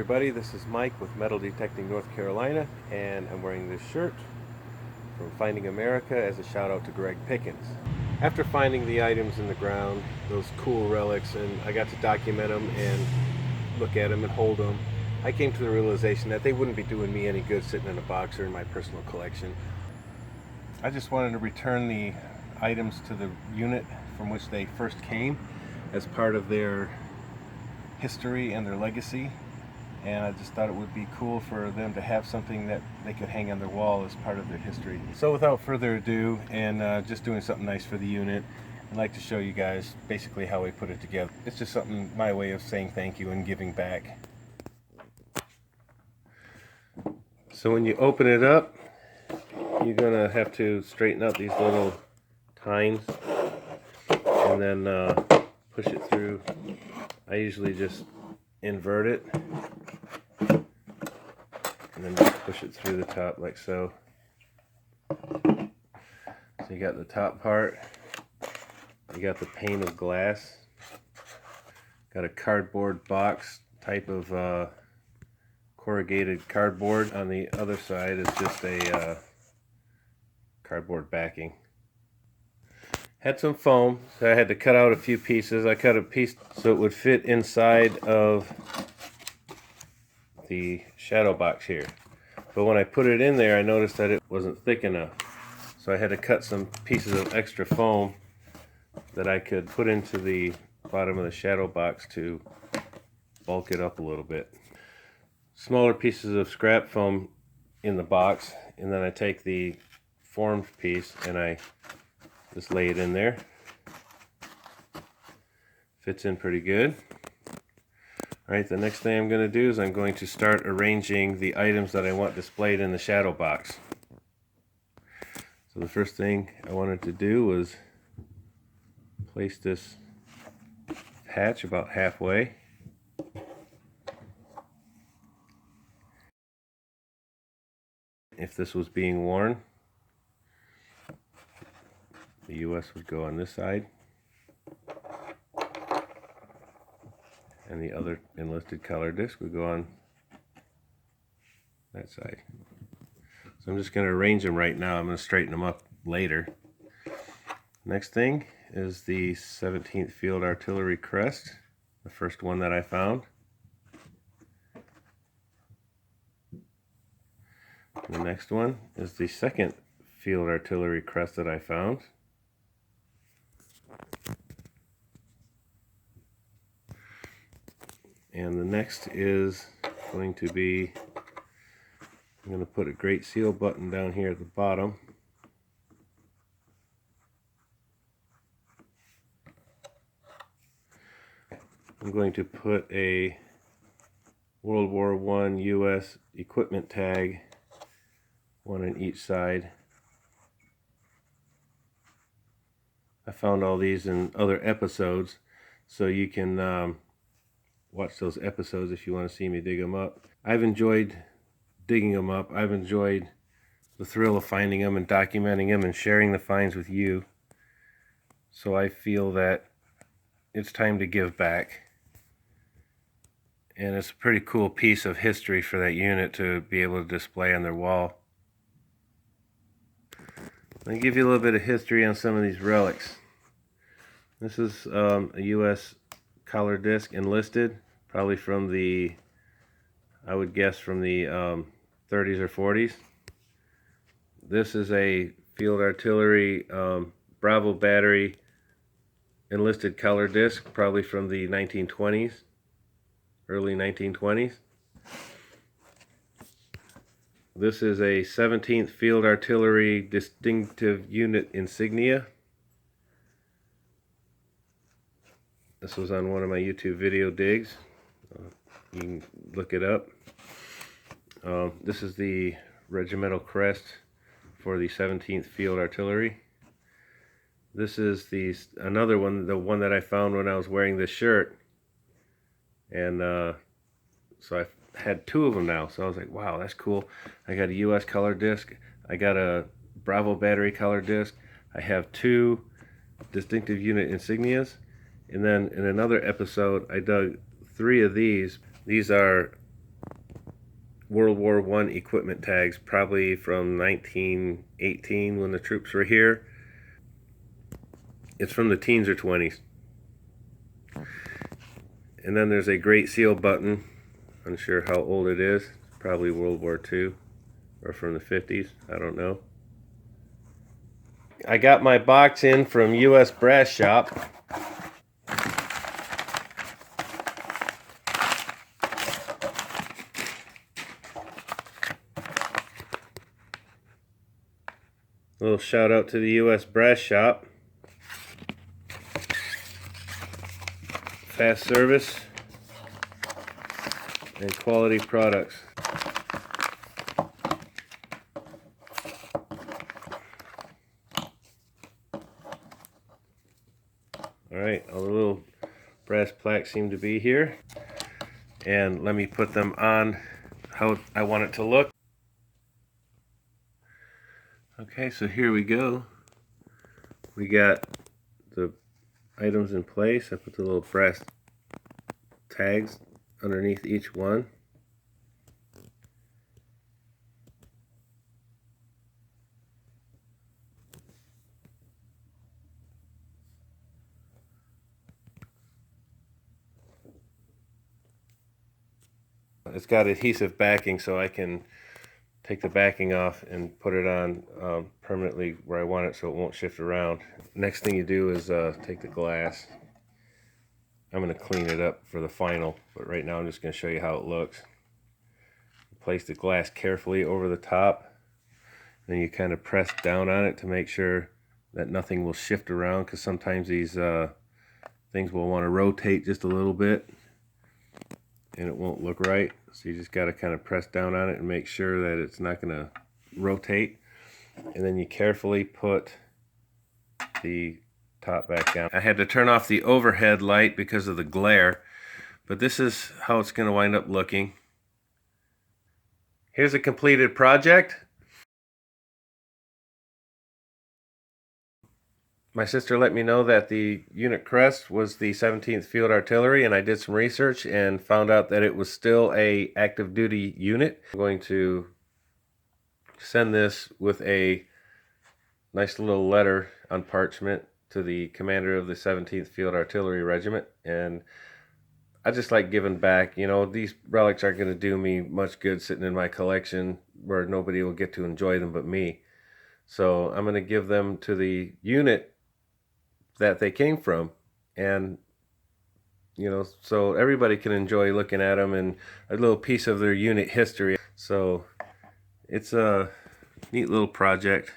everybody, this is Mike with Metal Detecting North Carolina, and I'm wearing this shirt from Finding America as a shout out to Greg Pickens. After finding the items in the ground, those cool relics, and I got to document them and look at them and hold them, I came to the realization that they wouldn't be doing me any good sitting in a box or in my personal collection. I just wanted to return the items to the unit from which they first came as part of their history and their legacy, and I just thought it would be cool for them to have something that they could hang on their wall as part of their history. So without further ado, and just doing something nice for the unit, I'd like to show you guys basically how we put it together. It's just something, my way of saying thank you and giving back. So when you open it up, you're gonna have to straighten out these little tines and then push it through. I usually just invert it and then just push it through the top like so. So you got the top part, you got the pane of glass, got a cardboard box type of corrugated cardboard. On the other side is just a cardboard backing. Had some foam, so I had to cut out a few pieces. I cut a piece so it would fit inside of the shadow box here. But when I put it in there, I noticed that it wasn't thick enough. So I had to cut some pieces of extra foam that I could put into the bottom of the shadow box to bulk it up a little bit. Smaller pieces of scrap foam in the box, and then I take the formed piece and I just lay it in there. Fits in pretty good. Alright, the next thing I'm going to do is I'm going to start arranging the items that I want displayed in the shadow box. So the first thing I wanted to do was place this hatch about halfway. If this was being worn, the US would go on this side, and the other enlisted color disc would go on that side. So I'm just going to arrange them right now. I'm going to straighten them up later. Next thing is the 17th Field Artillery crest, the first one that I found. The next one is the 2nd Field Artillery crest that I found. And the next is going to be, I'm going to put a Great Seal button down here at the bottom. I'm going to put a World War I U.S. equipment tag, one on each side. I found all these in other episodes, so you can watch those episodes if you want to see me dig them up. I've enjoyed digging them up. I've enjoyed the thrill of finding them and documenting them and sharing the finds with you. So I feel that it's time to give back. And it's a pretty cool piece of history for that unit to be able to display on their wall. Let me give you a little bit of history on some of these relics. This is a U.S. collar disc enlisted, probably from the, I would guess from the 30s or 40s. This is a Field Artillery Bravo battery enlisted color disc, probably from the 1920s, early 1920s. This is a 17th Field Artillery distinctive unit insignia. This was on one of my YouTube video digs. You can look it up. This is the regimental crest for the 17th Field Artillery. This is another one, the one that I found when I was wearing this shirt. And so I had two of them now. So I was like, wow, that's cool. I got a US color disc. I got a Bravo battery color disc. I have two distinctive unit insignias. And then in another episode, I dug 3 of these. These are World War I equipment tags, probably from 1918 when the troops were here. It's from the teens or 20s. And then there's a Great Seal button. Unsure how old it is. Probably World War II or from the 50s. I don't know. I got my box in from US Brass Shop. A little shout out to the US Brass Shop. Fast service and quality products. Alright, all the little brass plaques seem to be here. And let me put them on how I want it to look. Okay, so here we go. We got the items in place. I put the little brass tags underneath each one. It's got adhesive backing, so I can take the backing off and put it on permanently where I want it so it won't shift around. Next thing you do is take the glass. I'm going to clean it up for the final, but right now I'm just going to show you how it looks. Place the glass carefully over the top, then you kind of press down on it to make sure that nothing will shift around, because sometimes these things will want to rotate just a little bit and it won't look right. So you just got to kind of press down on it and make sure that it's not going to rotate. And then you carefully put the top back down. I had to turn off the overhead light because of the glare, but this is how it's going to wind up looking. Here's a completed project. My sister let me know that the unit crest was the 17th Field Artillery, and I did some research and found out that it was still a active duty unit. I'm going to send this with a nice little letter on parchment to the commander of the 17th Field Artillery Regiment, and I just like giving back. You know, these relics aren't going to do me much good sitting in my collection where nobody will get to enjoy them but me. So I'm going to give them to the unit that they came from, and you know, so everybody can enjoy looking at them and a little piece of their unit history. So it's a neat little project.